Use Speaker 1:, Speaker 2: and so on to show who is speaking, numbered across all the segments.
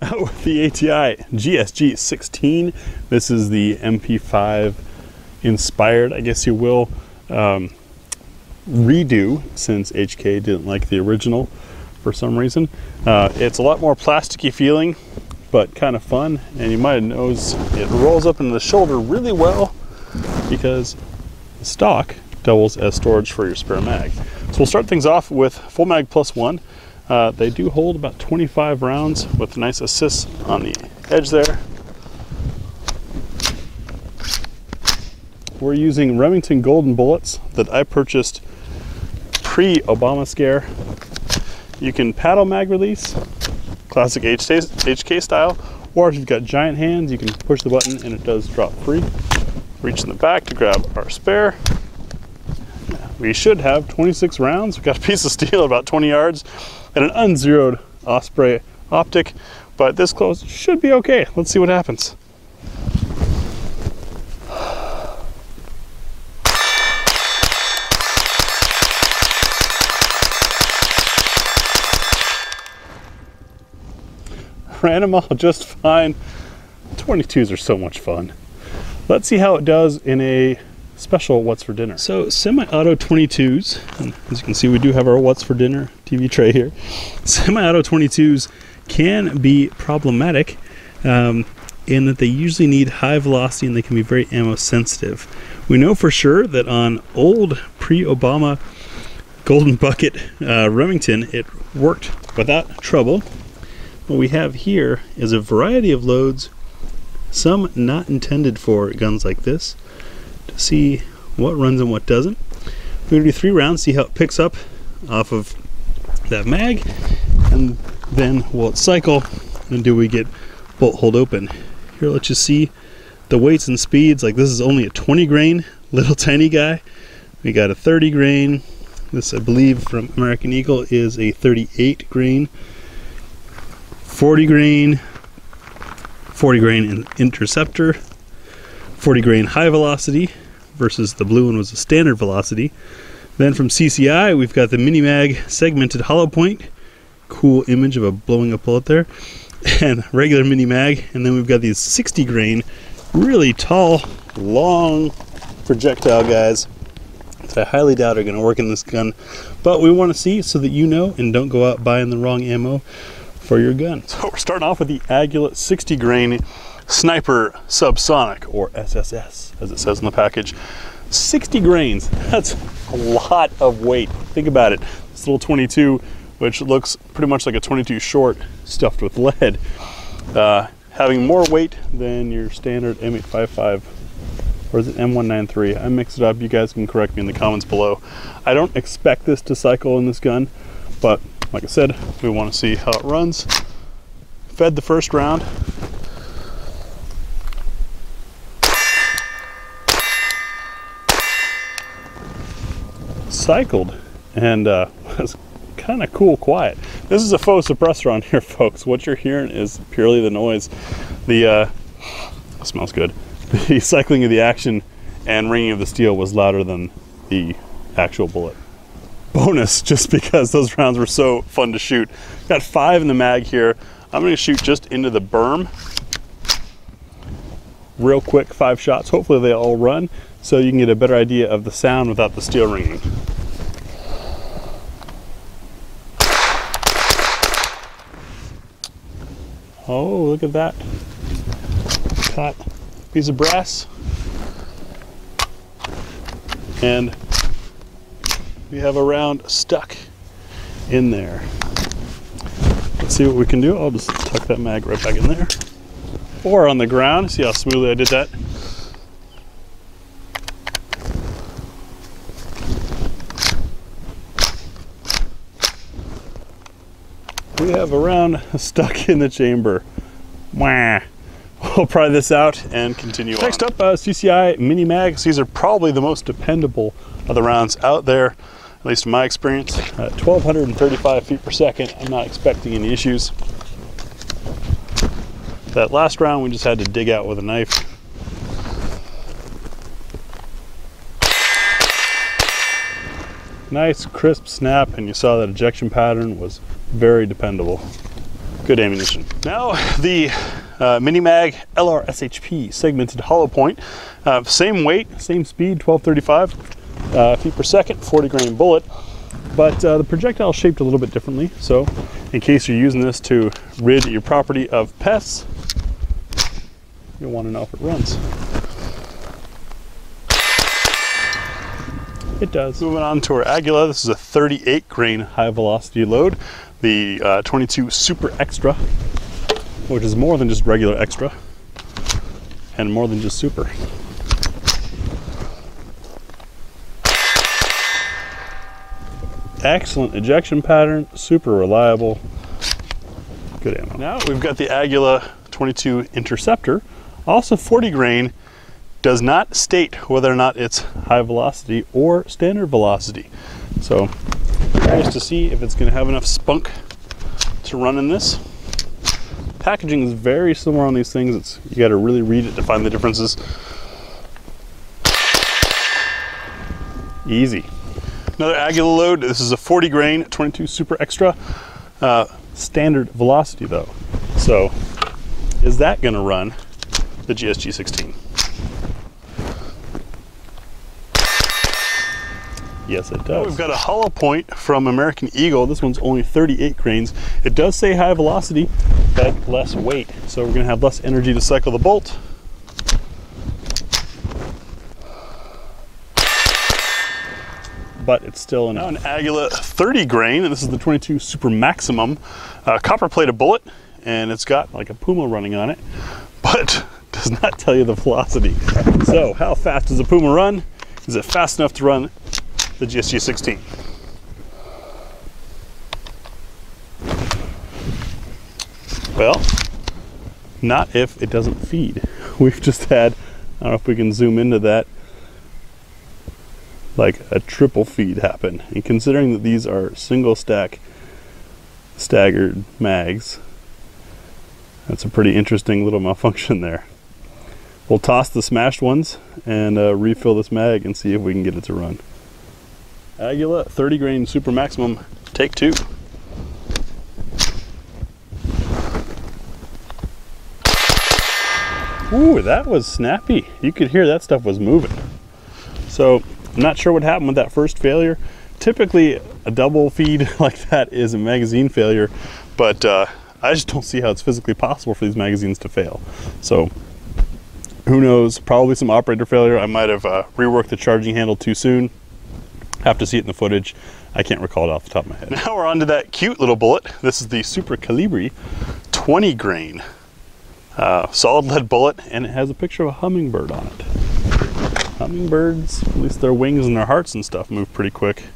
Speaker 1: out with the ATI GSG-16. This is the MP5 inspired, I guess you will, redo, since HK didn't like the original for some reason. It's a lot more plasticky feeling, but kind of fun, and you might have noticed it rolls up into the shoulder really well because the stock doubles as storage for your spare mag. So we'll start things off with full mag plus one. They do hold about 25 rounds with nice assists on the edge there. We're using Remington Golden bullets that I purchased pre-Obama scare. You can paddle mag release, classic HK style, or if you've got giant hands, you can push the button and it does drop free. Reach in the back to grab our spare. We should have 26 rounds. We've got a piece of steel about 20 yards and an unzeroed Osprey optic, but this close should be okay. Let's see what happens. Ran them all just fine. 22s are so much fun. Let's see how it does in a special What's for Dinner. So semi-auto 22s, and as you can see we do have our What's for Dinner TV tray here. Semi-auto 22s can be problematic in that they usually need high velocity and they can be very ammo sensitive. We know for sure that on old pre-Obama Golden Bucket Remington it worked without trouble. What we have here is a variety of loads, some not intended for guns like this, to see what runs and what doesn't. We're going to do 3 rounds, see how it picks up off of that mag, and then will it cycle, and do we get bolt hold open. Here, let's just see the weights and speeds. Like, this is only a 20 grain, little tiny guy. We got a 30 grain. This, I believe, from American Eagle is a 38 grain. 40 grain in Interceptor, 40 grain high velocity versus the blue one was a standard velocity. Then from CCI we've got the Mini Mag segmented hollow point, cool image of a blowing up bullet there, and regular Mini Mag. And then we've got these 60 grain, really tall, long projectile guys that I highly doubt are going to work in this gun, but we want to see so that you know and don't go out buying the wrong ammo for your gun. So we're starting off with the Aguilat 60 grain Sniper Subsonic, or SSS as it says in the package. 60 grains, that's a lot of weight. Think about it, this little 22, which looks pretty much like a 22 short stuffed with lead, having more weight than your standard M855, or is it M193? I mixed it up, you guys can correct me in the comments below. I don't expect this to cycle in this gun, but like I said, we want to see how it runs. Fed the first round. Cycled and was kind of cool quiet. This is a faux suppressor on here, folks. What you're hearing is purely the noise. The smells good. The cycling of the action and ringing of the steel was louder than the actual bullet. Bonus, just because those rounds were so fun to shoot. Got 5 in the mag here. I'm going to shoot just into the berm. Real quick, 5 shots. Hopefully they all run so you can get a better idea of the sound without the steel ringing. Oh, look at that. Caught a piece of brass. And we have a round stuck in there. Let's see what we can do. I'll just tuck that mag right back in there. Or on the ground. See how smoothly I did that? We have a round stuck in the chamber. Wah. We'll pry this out and continue on. Next up, CCI Mini Mags. These are probably the most dependable of the rounds out there, at least in my experience. 1,235 feet per second. I'm not expecting any issues. That last round we just had to dig out with a knife. Nice crisp snap, and you saw that ejection pattern was very dependable. Good ammunition. Now the Mini-Mag LR SHP segmented hollow point. Same weight, same speed, 1235 feet per second, 40 grain bullet. But the projectile is shaped a little bit differently. So in case you're using this to rid your property of pests, you'll want to know if it runs. It does. Moving on to our Agula. This is a 38 grain high velocity load. The 22 Super Extra, which is more than just regular extra and more than just super. Excellent ejection pattern, super reliable, good ammo. Now we've got the Agula 22 Interceptor, also 40 grain, does not state whether or not it's high velocity or standard velocity. So curious to see if it's going to have enough spunk to run in this. Packaging is very similar on these things. You got to really read it to find the differences. Easy. Another Agula load. This is a 40 grain 22 Super Extra. Standard velocity though. So is that going to run the GSG 16? Yes, it does. We've got a hollow point from American Eagle. This one's only 38 grains. It does say high velocity, but less weight. So we're going to have less energy to cycle the bolt. But it's still an Agula 30 grain, and this is the 22 Super Maximum. Copper plated bullet, and it's got like a Puma running on it, but does not tell you the velocity. So how fast does a Puma run? Is it fast enough to run the GSG 16? Well, not if it doesn't feed. We've just had, I don't know if we can zoom into that, like a triple feed happen. And considering that these are single stack staggered mags, that's a pretty interesting little malfunction there. We'll toss the smashed ones and refill this mag and see if we can get it to run. Agula 30 grain Super Maximum, take two. Ooh, that was snappy. You could hear that stuff was moving. So I'm not sure what happened with that first failure. Typically a double feed like that is a magazine failure, but I just don't see how it's physically possible for these magazines to fail. So who knows, probably some operator failure. I might have reworked the charging handle too soon. Have to see it in the footage. I can't recall it off the top of my head. Now we're on to that cute little bullet. This is the Super Calibri 20 grain. Solid lead bullet, and it has a picture of a hummingbird on it. Hummingbirds, at least their wings and their hearts and stuff move pretty quick.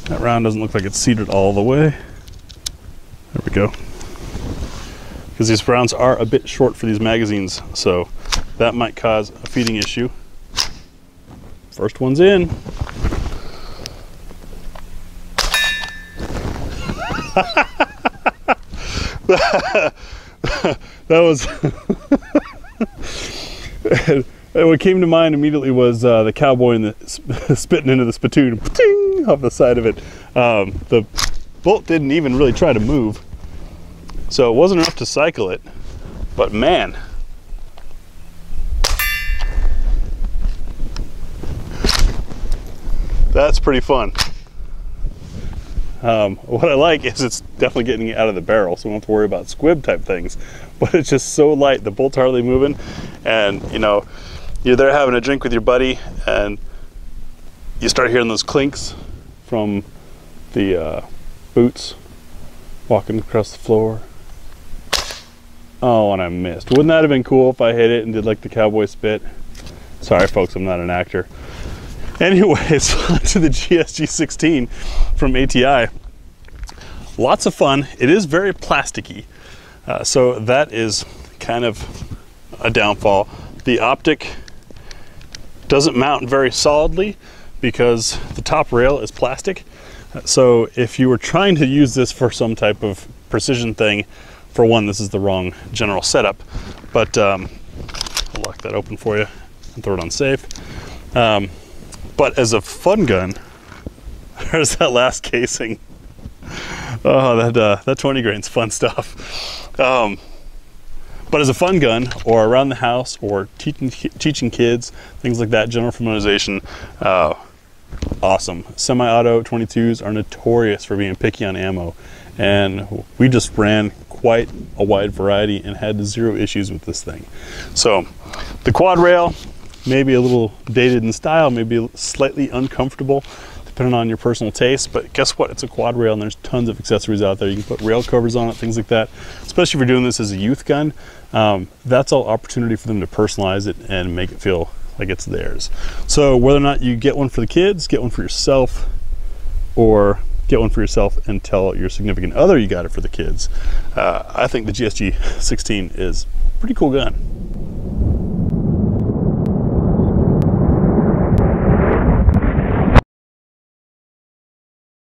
Speaker 1: That round doesn't look like it's seated all the way. There we go. Because these rounds are a bit short for these magazines, so that might cause a feeding issue. First one's in. That was what came to mind immediately was the cowboy and the spitting into the spittoon off the side of it. The bolt didn't even really try to move, so it wasn't enough to cycle it, but man, that's pretty fun. What I like is it's definitely getting it out of the barrel, so we don't have to worry about squib type things. But it's just so light, the bolt's hardly moving, and you know, you're there having a drink with your buddy, and you start hearing those clinks from the boots walking across the floor. Oh, and I missed. Wouldn't that have been cool if I hit it and did like the cowboy spit? Sorry folks, I'm not an actor. Anyways, on to the GSG 16 from ATI. Lots of fun. It is very plasticky, so that is kind of a downfall. The optic doesn't mount very solidly because the top rail is plastic. So if you were trying to use this for some type of precision thing, for one, this is the wrong general setup. But I'll lock that open for you and throw it on safe. But as a fun gun, there's that last casing. Oh, that 20 grain's fun stuff. But as a fun gun, or around the house, or teaching kids, things like that, general familiarization, awesome. Semi-auto 22s are notorious for being picky on ammo, and we just ran quite a wide variety and had zero issues with this thing. So the quad rail, maybe a little dated in style, maybe slightly uncomfortable depending on your personal taste, but guess what? It's a quad rail and there's tons of accessories out there. You can put rail covers on it, things like that. Especially if you're doing this as a youth gun, that's all opportunity for them to personalize it and make it feel like it's theirs. So whether or not you get one for the kids, get one for yourself, or get one for yourself and tell your significant other you got it for the kids, I think the GSG 16 is a pretty cool gun.